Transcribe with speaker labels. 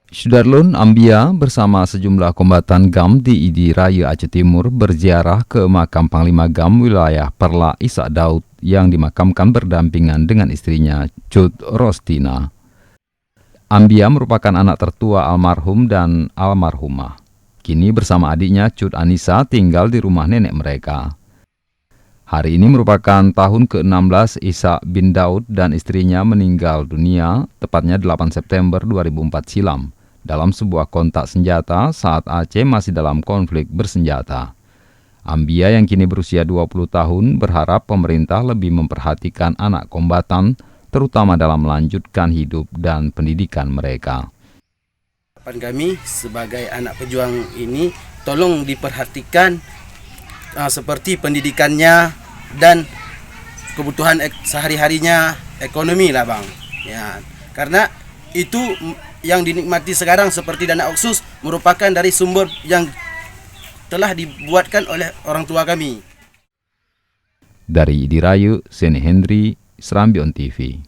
Speaker 1: Sudarlun Ambia bersama sejumlah kombatan GAM di Idi Raya Aceh Timur berziarah ke makam Panglima GAM wilayah Perla Ishak Daud yang dimakamkan berdampingan dengan istrinya Cut Rostina. Ambia merupakan anak tertua almarhum dan almarhumah. Kini bersama adiknya Cut Anissa tinggal di rumah nenek mereka. Hari ini merupakan tahun ke-16 Ishak bin Daud dan istrinya meninggal dunia, tepatnya 8 September 2004 silam, dalam sebuah kontak senjata saat Aceh masih dalam konflik bersenjata. Ambia yang kini berusia 20 tahun berharap pemerintah lebih memperhatikan anak kombatan, terutama dalam melanjutkan hidup dan pendidikan mereka.
Speaker 2: Kami sebagai anak pejuang ini tolong diperhatikan seperti pendidikannya dan kebutuhan sehari-harinya, ekonomi lah bang. Ya, karena itu yang dinikmati sekarang seperti dana otsus merupakan dari sumber yang telah dibuatkan oleh orang tua kami.
Speaker 1: Dari Idi Rayu, Seni Hendri, Serambi On TV.